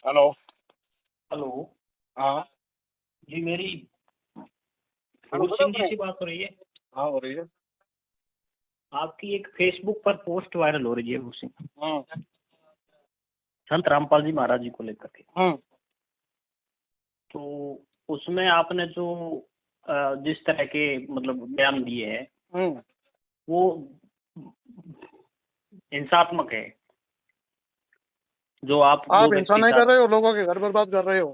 Hello. Hello. हाँ। जी मेरी hello फूल sir Singh ji अपने। से बात हो रही है। हाँ हो रही है। आपकी एक फेसबुक पर पोस्ट वायरल हो रही है फूल सिंह, हम्म। संत रामपाल जी महाराज जी को लेकर के। हम्म। तो उसमें आपने जो जिस तरह के मतलब बयान दिए हैं हम्म। वो हिंसात्मक है। जो आप दो आप हिंसा व्यक्ति नहीं कर साथ। रहे हो, लोगों के घर बर्बाद कर रहे हो।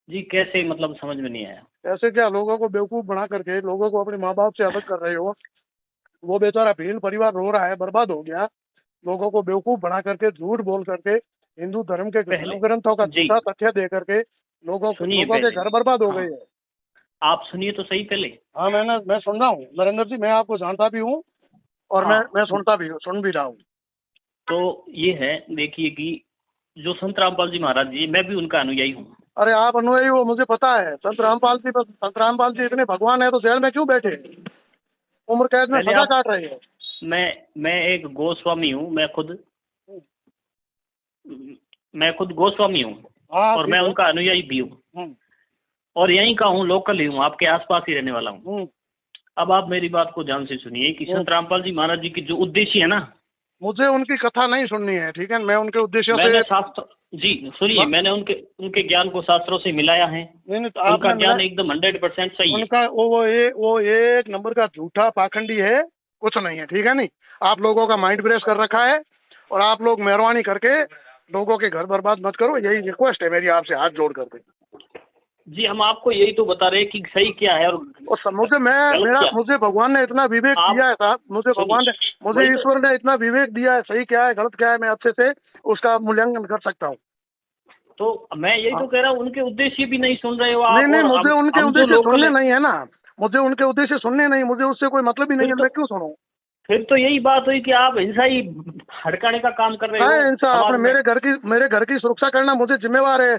जी कैसे, मतलब समझ में नहीं आया। ऐसे क्या लोगों को बेवकूफ बना करके लोगों को अपने माँ बाप से अलग कर रहे हो। वो बेचारा भील परिवार रो रहा है, बर्बाद हो गया। लोगों को बेवकूफ बना करके, झूठ बोल करके, हिंदू धर्म के पहले धर्म ग्रंथों का जी झूठा तथ्य दे करके सुनिए, लोगों के पहले घर बर्बाद हो हाँ, गए हैं। आप सुनिए तो सही पहले। हाँ मैं सुन रहा हूँ नरेंद्र जी, मैं आपको जानता भी हूँ और मैं हाँ, मैं सुनता भी हूँ, सुन भी रहा हूँ। तो ये है, देखिए कि जो संत रामपाल जी महाराज जी, मैं भी उनका अनुयायी हूँ। अरे आप अनुयायी हो, मुझे पता है। संत रामपाल जी इतने भगवान है तो जेल में क्यों बैठे, उम्र कैद में पहले सजा आप काट रहे हैं। मैं एक गोस्वामी हूँ। मैं खुद गोस्वामी हूँ हाँ और ठीक मैं है। उनका अनुयायी भी हूँ हम्म। और यहीं का हूँ, लोकल ही हूँ, आपके आसपास ही रहने वाला हूँ। हम्म। अब आप मेरी बात को ध्यान से सुनिए कि हम्म। संत रामपाल जी महाराज जी की जो उद्देश्य है ना, मुझे उनकी कथा नहीं सुननी है, ठीक है। मैं उनके उद्देश्यों से मैंने शास्त्र जी सुनिए, मैंने उनके उनके ज्ञान को शास्त्रों से मिलाया है। नहीं नहीं, तो उनका आपने मेरा ज्ञान एकदम 100% सही है। उनका वो एक नंबर का झूठा पाखंडी है, कुछ नहीं है, ठीक है। नहीं, आप लोगों का माइंड ब्रेस कर रखा है और आप लोग मेहरबानी करके लोगों के घर बर्बाद मत करो, यही रिक्वेस्ट है मेरी आपसे हाथ जोड़ करके। जी हम आपको यही तो बता रहे हैं कि सही क्या है और और गलत क्या। मुझे भगवान ने इतना विवेक दिया आप है साहब, सुनिए, मुझे वही तो। ईश्वर ने इतना विवेक दिया है, सही क्या है गलत क्या है मैं अच्छे से उसका मूल्यांकन कर सकता हूँ। तो मैं यही हाँ। तो कह रहा हूँ, उनके उद्देश्य भी नहीं सुन रहे हो नहीं आप। नहीं, और मुझे उनके हम जो उद्देश्य लोकल सुनने है, नहीं है ना। मुझे उनके उद्देश्य सुनने नहीं, मुझे उससे कोई मतलब ही नहीं फिर है, तो मैं क्यों सुनूं। फिर तो यही बात हुई कि आप हिंसा ही भड़काने का काम कर रहे है हो इंसान अपने समाज में। मेरे घर की सुरक्षा करना मुझे जिम्मेवार है।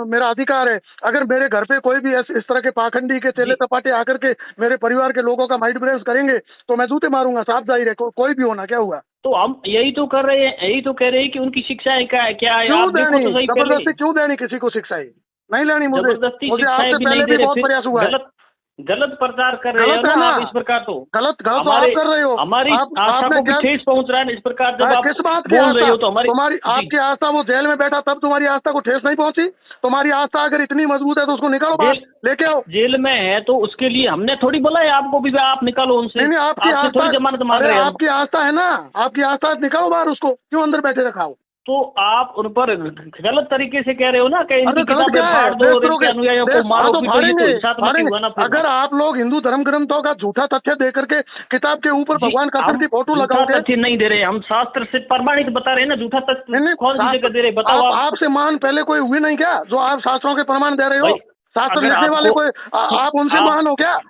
मेरा अधिकार है। अगर मेरे घर पे कोई भी इस तरह के पाखंडी के चेले जी चपाटे आकर के मेरे परिवार के लोगों का माइंड ब्रेस करेंगे तो मैं जूते मारूंगा, साफ जाहिर है। कोई भी होना, क्या हुआ। तो हम यही तो कर रहे हैं, यही तो कह रहे हैं कि उनकी शिक्षाएं क्या है, क्यों आप देखो देनी, तो सही पहले। जबरदस्ती क्यों देनी किसी को शिक्षाएं, नहीं लेनी मुझे। जबरदस्ती मुझे शिक्षाएं आपसे भी नहीं पहले दे भी रहे, बहुत फिर प्रयास हुआ है। गलत गलत प्रचार कर रहे हो गलत ना है ना, आप इस प्रकार। तो गलत गलत तो आप हमारे कर रहे हो। हमारी आप आस्था आपने को भी क्या, ठेस पहुंच रहा है ना इस प्रकार, जब आप किस बात की बोल रहे आस्था, हो तो हमारी। तुम्हारी जी आपकी आस्था, वो जेल में बैठा तब तुम्हारी आस्था को ठेस नहीं पहुंची। तुम्हारी आस्था अगर इतनी मजबूत है तो उसको निकालो बाहर, जेल लेके आओ। जेल में है तो उसके लिए हमने थोड़ी बोला है आपको भी आप निकालो उनसे। नहीं नहीं, आपकी आपसे आस्था, थोड़ी जमानत मांग अरे रहे हैं हम। आपकी आस्था है ना, आपकी आस्था है, निकालो बाहर उसको, क्यों अंदर बैठे रखा हो। तो आप उन पर गलत तरीके से कह रहे हो ना कि अरे इनकी गलत किताबें क्या है, फाड़ दो देश और द्रोह इनके के अनुयायियों को देश, हाँ मारो तो पीटो, ये तो फाड़ेंगे हिंसात्मक ही फाड़ेंगे। हुआ ना फिर। अगर आप लोग हिंदू धर्म ग्रंथों का झूठा तथ्य दे करके किताब के ऊपर जी भगवान कृष्ण हम की फोटो झूठा लगाओगे। तथ्य नहीं दे रहे, हम शास्त्र से प्रमाणित बता रहे हैं ना। झूठा तथ्य नहीं नहीं, कौन सी जगह दे रहे, बताओ आप आप। आपसे महान पहले कोई हुए नहीं क्या, जो आप शास्त्रों के प्रमाण दे रहे हो। भाई शास्त्र अगर लिखने वाले आपको कोई आप उनसे आप महान हो क्या।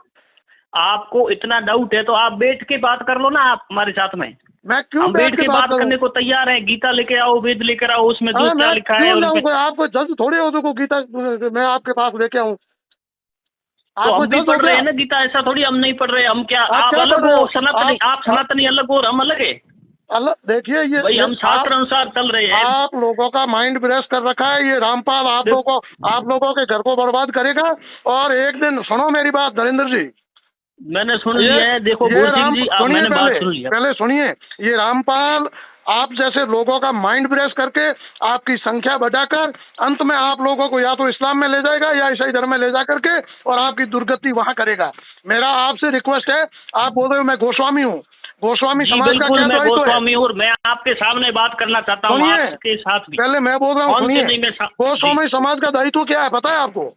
आपको इतना डाउट है तो आप बैठ के बात कर लो ना आप हमारे साथ में। मैं क्यों हम बैठ बैठ के के बात बात करूं। करने को तैयार हैं। गीता लेके आओ, वेद लेकर आओ, उसमें जो हाँ क्या मैं लिखा है क्यों उन जाऊं, पे। कोई आप कोई जज थोड़े हो जो गीता मैं आपके पास लेके आऊं। तो आप कोई हम भी जज हो पढ़ रहे क्या। हैं ना गीता, ऐसा थोड़ी हम नहीं पढ़ रहे। हम क्या, आप आप क्या अलग पढ़ रहे हो हो। सनातनी, आप सनातनी अलग हो और हम अलग है। अल्लाह देखिए भाई ये हम शास्त्र अनुसार चल रहे हैं। आप लोगों का माइंड ब्रेस कर रखा है ये रामपाल। देखो आप लोगों के घर को बर्बाद करेगा। और एक दिन सुनो मेरी बात नरेंद्र जी, मैंने सुन ये लिया है। देखो ये भूल सिंह जी, सुनिए, मैंने बात सुन लिया। पहले सुनिए। ये रामपाल आप जैसे लोगों का माइंड ब्रेस करके आपकी संख्या बढ़ाकर अंत में आप लोगों को या तो इस्लाम में ले जाएगा या ईसाई धर्म में ले जा करके और आपकी दुर्गति वहां करेगा। मेरा आपसे रिक्वेस्ट है, आप बोल रहे हो मैं गोस्वामी हूँ, गोस्वामी जी समाज का बिल्कुल, क्या मैं दायित्व है। गोस्वामी हूँ और मैं आपके सामने बात करना चाहता हूँ, सुनिए, आपके साथ भी। पहले मैं बोल रहा हूँ, कौन से सुनिए। नहीं, जी गोस्वामी समाज का दायित्व क्या है पता है आपको।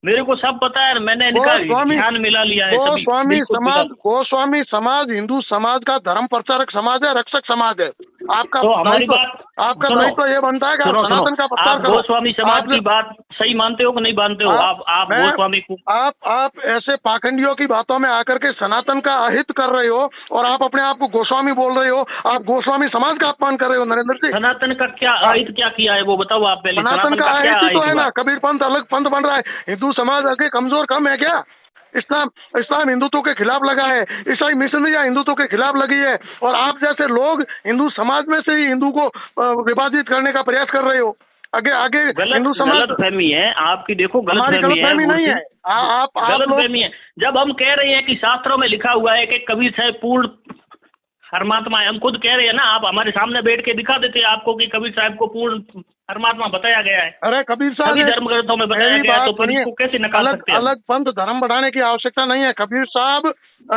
मेरे को सब पता है, मैंने इनका गोस्वामी ध्यान मिला लिया है सभी, बिल्कुल बिल्कुल। गोस्वामी समाज हिंदू समाज का धर्म प्रचारक समाज है, रक्षक समाज है। आपका तो हमारी दायित्व, बात आपका सुनो दायित्व ये बनता है कि आप सुनो सुनो, सनातन का प्रचार आप करो। गोस्वामी समाज आप की बात सही मानते हो कि नहीं मानते हो? आप मैं गोस्वामी को। आप ऐसे पाखंडियों की बातों में आकर के सनातन का अहित कर रहे हो और आप अपने आप को गोस्वामी बोल रहे हो। आप गोस्वामी समाज का अपमान कर रहे हो नरेंद्र जी। सनातन का क्या हाँ, अहित क्या किया है वो बताओ आप पहले। सनातन का का क्या अहित ही तो अहित है हुआ ना। है? कबीर पंथ अलग पंथ बन रहा है, हिंदू समाज आगे कमजोर कम है क्या। इस्लाम इस्लाम हिंदुत्व के खिलाफ लगा है, ईसाई मिशनरियां हिंदुत्व के खिलाफ लगी है और आप जैसे लोग हिंदू समाज में से ही हिंदू को विभाजित करने का प्रयास कर रहे हो। आगे आगे हिंदू समाज गलतफहमी है आपकी, देखो हमारी गलतफहमी नहीं है। आप गलतफहमी है। जब हम कह रहे हैं कि शास्त्रों में लिखा हुआ है कि कबीर साहब पूर्ण परमात्मा है, हम खुद कह रहे हैं ना, आप हमारे सामने बैठ के दिखा देते हैं आपको कि कबीर साहब को पूर्ण परमात्मा बताया गया है। अरे कबीर साहब धर्म ग्रंथों में बताया गया है, तो फिर इसको कैसे नकार सकते हैं? अलग पंथ धर्म बढ़ाने की आवश्यकता नहीं है। कबीर साहब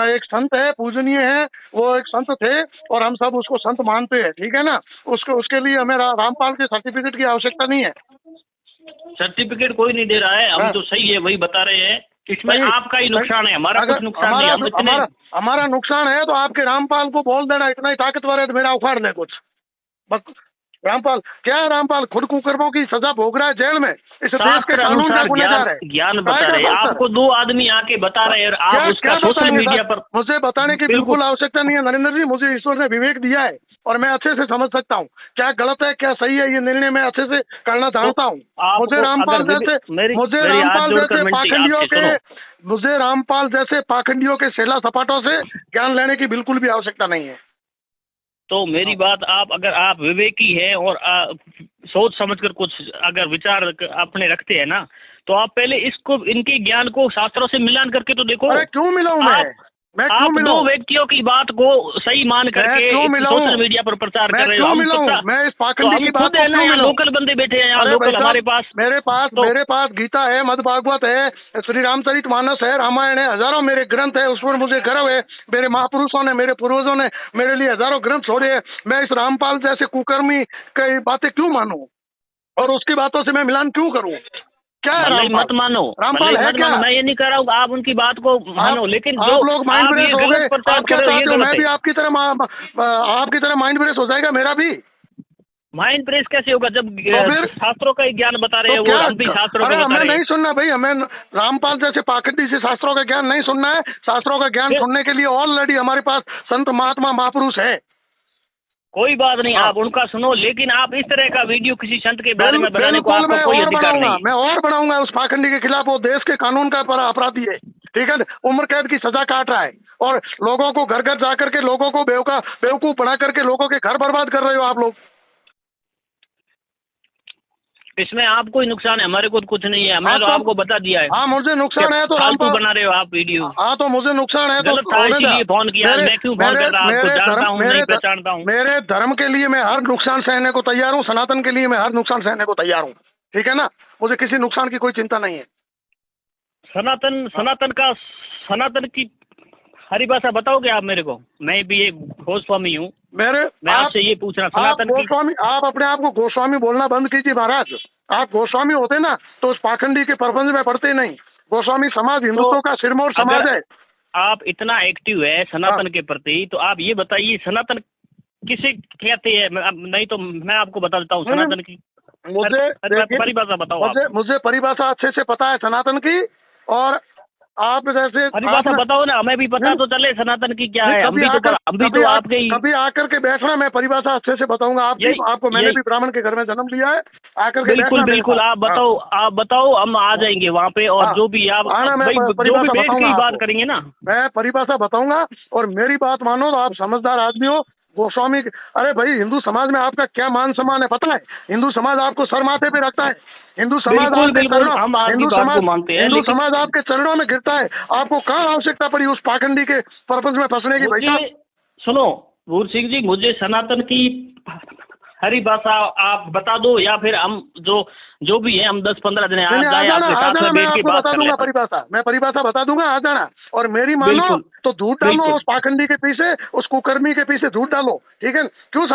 एक संत है, पूजनीय है, वो एक संत थे और हम सब उसको संत मानते हैं, ठीक है ना। उसके लिए हमें रामपाल के सर्टिफिकेट की आवश्यकता नहीं है। सर्टिफिकेट कोई नहीं दे रहा है, हम तो सही है वही बता रहे हैं। इसमें आपका ही नुकसान है, हमारा कुछ नुकसान नहीं। हमारा नुकसान है तो आपके रामपाल को बोल देना इतना ही ताकतवर है तो मेरा उखाड़ ले कुछ। रामपाल क्या है? रामपाल खुद कुकर्मों की सजा भोग रहा है जेल में, इस देश के कानून का गुनहगार है। ज्ञान बता रहे हैं आपको, दो आदमी आके बता रहे हैं और आप उसका सोशल मीडिया पर। मुझे बताने की बिल्कुल आवश्यकता नहीं है नरेंद्र जी, मुझे ईश्वर ने विवेक दिया है और मैं अच्छे से समझ सकता हूँ क्या गलत है क्या सही है, ये निर्णय मैं अच्छे से करना जानता हूँ। मुझे रामपाल जैसे पाखंडियों के सेला सपाटों से ज्ञान लेने की बिल्कुल भी आवश्यकता नहीं है। तो मेरी बात, आप अगर आप विवेकी हैं और सोच समझकर कुछ अगर विचार अपने रखते हैं ना, तो आप पहले इसको, इनके ज्ञान को शास्त्रों से मिलान करके तो देखो। अरे क्यों मिलाऊं मैं आप दो व्यक्तियों की बात को सही मान करके सोशल मीडिया पर प्रचार कर रहे हो। मैं इस पाखंडी की बात है ना, यहाँ लोकल बंदे बैठे हैं, यहाँ लोकल हमारे पास। मेरे पास गीता है, मद भागवत है, श्री रामचरित मानस है, रामायण है, हजारों मेरे ग्रंथ है, उस पर मुझे गर्व है। मेरे महापुरुषों ने, मेरे पूर्वजों ने मेरे लिए हजारों ग्रंथ छोड़े हैं। मैं इस रामपाल जैसे कुकर्मी की बातें क्यों मानूं और उसकी बातों से मैं मिलान क्यों करूं? क्या है मत मानो, रामपाल है क्या? मैं ये नहीं कर रहा हूँ आप उनकी बात को मानो, लेकिन आप लोग माइंड ब्रेक हो गए। आप क्या चाहते हो? मैं भी आपकी तरह माइंड ब्रेक हो जाएगा मेरा भी। माइंड ब्रेक कैसे होगा जब शास्त्रों का ज्ञान बता रहे हैं वो हम भी शास्त्रों का हमें नहीं सुनना भाई, हमें रामपाल जैसे पाखंडी से शास्त्रों का ज्ञान नहीं सुनना है। शास्त्रों का ज्ञान सुनने के लिए ऑलरेडी हमारे पास संत महात्मा महापुरुष है। कोई बात नहीं, आप उनका सुनो, लेकिन आप इस तरह का वीडियो किसी संत के बारे में बनाने को आपका कोई अधिकार नहीं। मैं और बढ़ाऊंगा उस पाखंडी के खिलाफ। वो देश के कानून का अपराधी है, ठीक है, उम्र कैद की सजा काट रहा है और लोगों को घर घर जाकर के लोगों को बेवकूफ बना करके लोगों के घर बर्बाद कर रहे हो आप लोग। इसमें आपको ही नुकसान है, हमारे को कुछ नहीं है। मैं तो आपको बता दिया है। हाँ मुझे नुकसान है तो फालतू बना रहे हो आप वीडियो। हाँ तो मुझे नुकसान है तो इसलिए फोन किया। मैं क्यों फोन कर रहा हूँ? आपको जानता हूँ, नहीं पहचानता हूँ। मेरे धर्म के लिए मैं हर नुकसान सहने को तैयार हूँ, सनातन के लिए मैं हर नुकसान सहने को तैयार हूँ, ठीक है ना। मुझे किसी नुकसान की कोई चिंता नहीं है। सनातन की हरी भाषा बताओगे आप मेरे को? मैं भी एक गोस्वामी हूँ। मैं आपसे ये पूछ रहा, सनातन गोस्वामी, आप अपने आप को गोस्वामी बोलना बंद कीजिए महाराज। आप गोस्वामी होते ना तो उस पाखंडी के प्रपंच में पढ़ते नहीं। गोस्वामी समाज हिंदुत्व का सिरमौर समाज है। आप इतना एक्टिव है सनातन के प्रति, तो आप ये बताइए सनातन किसे कहते हैं? नहीं तो मैं आपको बता देता हूँ सनातन की मुझे परिभाषा बताओ। मुझे परिभाषा अच्छे से पता है सनातन की, और आप जैसे परिभाषा बताओ ना, हमें भी पता तो चले सनातन की क्या है। हम भी तो आपके ही कभी आकर के बैठना, मैं परिभाषा अच्छे से बताऊंगा आपको। मैंने भी ब्राह्मण के घर में जन्म लिया है। आकर के बिल्कुल आप बताओ, हम आ जाएंगे वहाँ पे। और जो भी आप जो भी बैठ के बात करेंगे ना, मैं परिभाषा बताऊंगा। और मेरी बात मानो तो आप समझदार आदमी हो। गोस्वामी, अरे भाई हिंदू समाज में आपका क्या मान सम्मान है पता है? हिंदू समाज आपको सर माथे पे रखता है। हिंदू समाज आपके चरणों में गिरता है। आपको कहाँ आवश्यकता पड़ी उस पाखंडी के प्रपंच में फंसने की? भाई सुनो भूर सिंह जी, मुझे सनातन की हरी भाषा आप बता दो, या फिर हम जो भी है हम 10-15 दिन आ जाए आपके साथ में बैठ के बात कर लेंगे। मैं परिभाषा बता दूंगा, आ जाना। और मेरी मानो तो झूठ डालो उस पाखंडी के पीछे, उस कुकर्मी के पीछे झूठ डालो, ठीक है। क्यों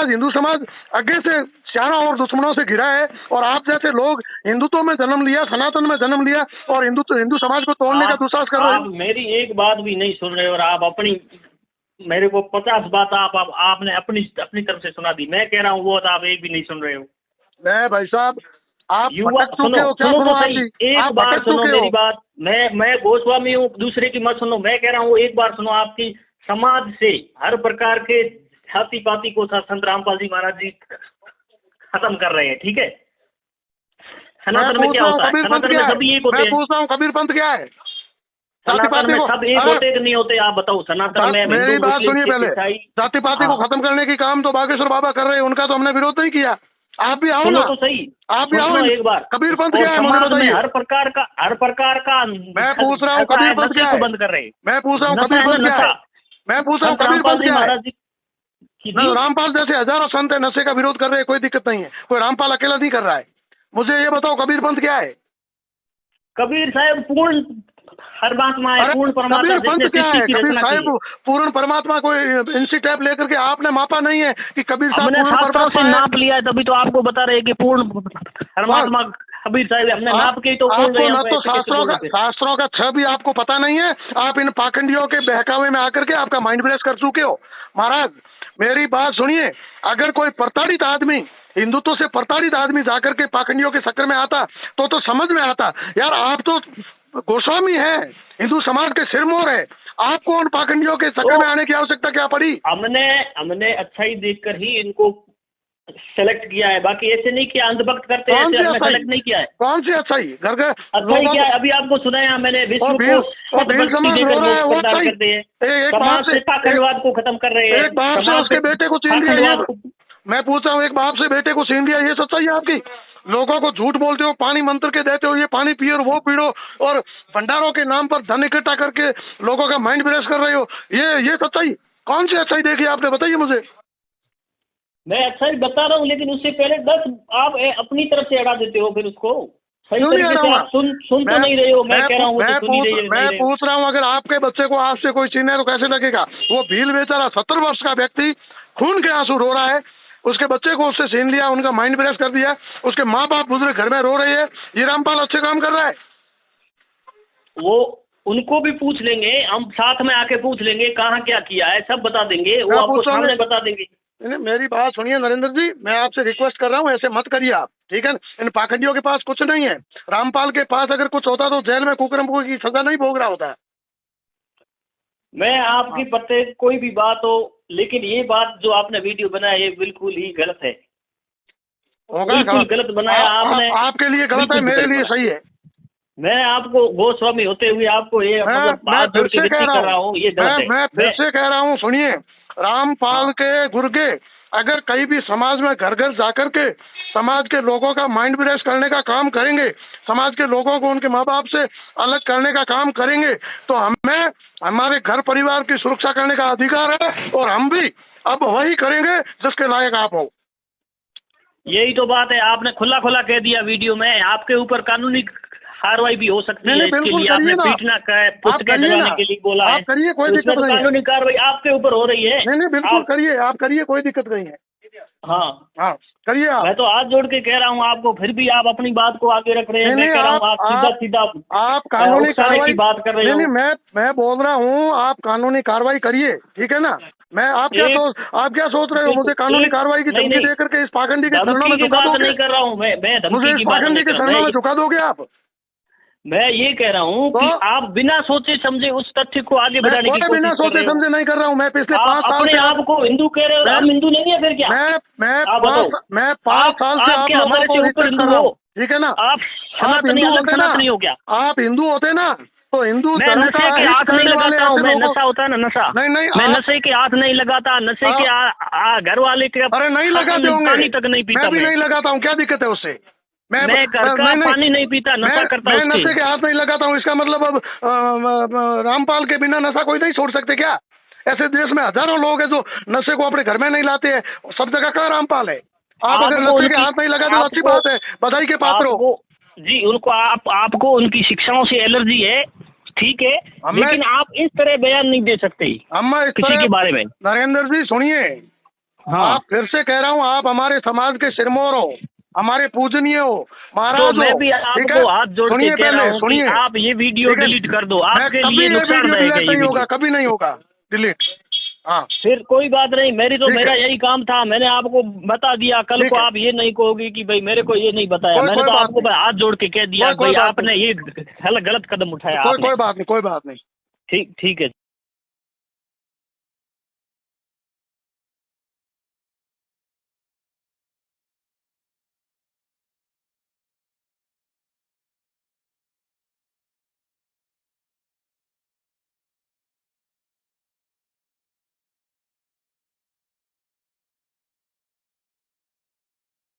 हिंदू समाज आगे से चारों और दुश्मनों से घिरा है, और आप जैसे लोग हिंदुत्व में जन्म लिया, सनातन में जन्म लिया, और हिंदू समाज को तोड़ने का दुस्साहस कर रहे हैं। मेरी एक बात भी नहीं सुन रहे, और आप अपनी मेरे को 50 बात आपने अपनी तरफ से सुना दी। मैं कह रहा हूँ वो आप एक भी नहीं सुन रहे हो। मैं भाई साहब, आप सुनो एक बार सुनो मेरी बात। मैं गोस्वामी हूँ, दूसरे की मत सुनो। मैं कह रहा हूँ एक बार सुनो। आपकी समाज से हर प्रकार के छाती पाती को संत रामपाल जी महाराज जी खत्म कर रहे हैं, ठीक है। सनातन में क्या होता है? सनातन में सभी एक होते हैं। मैं पूछता हूँ कबीर पंथ क्या है? सनातन में सब एक होते कि नहीं होते? आप बताओ। सनातन में मेरी बात सुनिए पहले। जाति पाति को खत्म करने की काम तो बागेश्वर बाबा कर रहे हैं, उनका तो हमने विरोध नहीं किया। आप भी आओ ना, तो सही, आप भी आओ एक बार। कबीर पंथ क्या है मुझे बताइए। हर प्रकार का मैं पूछ रहा हूँ कबीर पंथ क्या है, बंद कर रहे हैं। मैं पूछ रहा हूँ कबीर पंथ क्या है, मैं पूछ रहा हूँ कबीर पंथ क्या है। रामपाल जैसे हजारों संत है नशे का विरोध कर रहे हैं, कोई दिक्कत नहीं है, कोई रामपाल अकेला नहीं कर रहा है। मुझे ये बताओ कबीर पंथ क्या है। कबीर साहब पूर्ण परमात्मा है, पूर्ण परमात्मा। कबीर पंथ क्या है, कबीर साहब पूर्ण परमात्मा कोई इंची टैप लेकर के आपने मापा नहीं है कि कबीर साहब पूर्ण परमात्मा नाप लिया है, तभी तो आपको बता रहे हैं कि पूर्ण परमात्मा कबीर साहब हमने नाप के तो आपको न तो शास्त्रों का छ भी आपको पता नहीं है। आप इन पाखंडियों के बहकावे में आकर के आपका माइंड ब्रेस कर चुके हो। महाराज मेरी बात सुनिए, अगर कोई प्रताड़ित आदमी, हिंदुत्व से प्रताड़ित आदमी जाकर के पाखंडियों के चक्कर में आता तो समझ में आता यार आप तो गोस्वामी है, हिंदू समाज के सिरमौर है, आपको उन पाखंडियों के चक्कर में आने की आवश्यकता क्या पड़ी। हमने अच्छा ही देखकर ही इनको सेलेक्ट किया है, बाकी ऐसे नहीं किया अंधभक्त करते हैं, सेलेक्ट नहीं किया है। कौन सी अच्छाई घर का अच्छा ही किया है। अभी आपको सुनाया मैंने, विश्व को पाखंडवाद को खत्म कर रहे हैं। एक बाप से उसके बेटे को छीन दिया। मैं पूछ रहा हूँ एक बाप से बेटे को छीन दिया, ये सच्चाई है आपकी। लोगों को झूठ बोलते हो, पानी मंत्र के देते हो, ये पानी पियो और वो पीड़ो, और भंडारों के नाम पर धन इकट्ठा करके लोगों का माइंड ब्रेस कर रहे हो। ये सच्चाई कौन सी अच्छाई देखी आपने, बताइए मुझे। मैं अच्छा ही बता रहा हूँ, लेकिन उससे पहले 10 आप अपनी तरफ से अड़ा देते हो, फिर उसको सही तरीके से आप सुन तो नहीं रहे हो। मैं कह रहा हूँ मैं पूछ रहा हूँ, अगर आपके बच्चे को आज से कोई छीने तो कैसे लगेगा। वो भील बेचारा 70 वर्ष का व्यक्ति खून के आंसू रो रहा है, उसके बच्चे को उससे छीन लिया, उनका माइंड ब्रेस कर दिया, उसके माँ बाप बुजुर्ग घर में रो रहे हैं। ये रामपाल अच्छे काम कर रहा है। वो उनको भी पूछ लेंगे, हम साथ में आके पूछ लेंगे कहाँ क्या किया है, सब बता देंगे, वो आपको सामने बता देंगे। मेरी बात सुनिए नरेंद्र जी, मैं आपसे रिक्वेस्ट कर रहा हूँ, ऐसे मत करिए आप, ठीक है। इन पाखंडियों के पास कुछ नहीं है। रामपाल के पास अगर कुछ होता तो जेल में कुकरम की सजा नहीं भोग रहा होता। मैं आपकी प्रत्येक कोई भी बात हो, लेकिन ये बात जो आपने वीडियो बनाया ये बिल्कुल ही गलत है। बिल्कुल गलत बनाया आपने। आपके लिए गलत है, मेरे लिए सही है। मैं आपको गोस्वामी होते हुए आपको ये मैं फिर से कह रहा हूँ, मैं फिर से कह रहा हूँ, सुनिए। रामपाल के गुर्गे अगर कहीं भी समाज में घर घर जाकर के समाज के लोगों का माइंड ब्रेस करने का काम करेंगे, समाज के लोगों को उनके माँ बाप से अलग करने का काम करेंगे, तो हमें हमारे घर परिवार की सुरक्षा करने का अधिकार है, और हम भी अब वही करेंगे जिसके लायक आप हो। यही तो बात है, आपने खुला खुला कह दिया वीडियो में। आपके ऊपर कानूनी कार्रवाई भी हो सकती है, इसके लिए आपने पीटना के लिए बोला है। आप करिए, कोई दिक्कत नहीं है। कानूनी कार्रवाई आपके ऊपर हो रही है। नहीं बिल्कुल करिए, आप करिए, कोई दिक्कत नहीं है। हाँ करिए आप। मैं तो हाथ जोड़ के कह रहा हूँ आपको, फिर भी आप अपनी बात को आगे रख रहे हैं। मैं कह रहा हूँ आप सीधा आप कानूनी कार्रवाई की बात कर रहे हैं। मैं बोल रहा हूँ आप कानूनी कार्रवाई करिए, ठीक है ना। मैं आप क्या सोच रहे हो, मुझे कानूनी कार्रवाई की धमकी देकर के इस पाखंडी के चरणों में झुका दोगे? नहीं कर रहा हूँ मैं मुझे इस पाखंडी के चरणों में झुका दोगे आप? मैं ये कह रहा हूँ कि आप बिना सोचे समझे उस तथ्य को आगे बढ़ाने की कोशिश बिना सोचे समझे नहीं कर रहा हूँ। मैं पिछले 5 साल से आपको हिंदू कह रहे हो, हम हिंदू नहीं है फिर क्या? मैं 5 साल से आप हमारे से ऊपर हिंदू हो, ठीक है ना। आप सनातनी नहीं हो क्या? आप हिंदू होते ना तो हिंदू धर्म का हाथ नहीं लगाता हूँ मैं। नशा होता है ना, नशा नहीं मैं नशे के हाथ नहीं लगाता। नशे के घर वाले के अरे नहीं लगाते होंगे, पानी तक नहीं पीता। मैं भी नहीं लगाता हूँ, क्या दिक्कत है उससे? मैं घर का पानी नहीं पीता, नशा करता हूँ। मैं नशे के हाथ नहीं लगाता हूँ, इसका मतलब अब रामपाल के बिना नशा कोई नहीं छोड़ सकते क्या? ऐसे देश में हजारों लोग हैं जो नशे को अपने घर में नहीं लाते हैं, सब जगह कहाँ रामपाल है? आप अगर नशे के हाथ नहीं लगाते तो अच्छी बात है, बधाई के पात्र हो जी। उनको आपको उनकी शिक्षाओं से एलर्जी है, ठीक है, लेकिन आप इस तरह बयान नहीं दे सकते किसी के बारे में। नरेंद्र जी सुनिए, आप फिर से कह रहा हूँ, आप हमारे समाज के सिरमौर हो, हमारे पूजनीय हो, महाराज हो। मैं भी आपको हाथ जोड़ के कह रहा हूं कि आप ये वीडियो डिलीट कर दो, आपके लिए नुकसानदायक है। नहीं होगा, कभी नहीं होगा डिलीट। हाँ फिर कोई बात नहीं, मेरा यही काम था, मैंने आपको बता दिया। कल को आप ये नहीं कहोगे कि भाई मेरे को ये नहीं बताया। मैंने तो आपको हाथ जोड़ के कह दिया भाई आपने ये गलत कदम उठाया। कोई बात नहीं, कोई बात नहीं। ठीक है।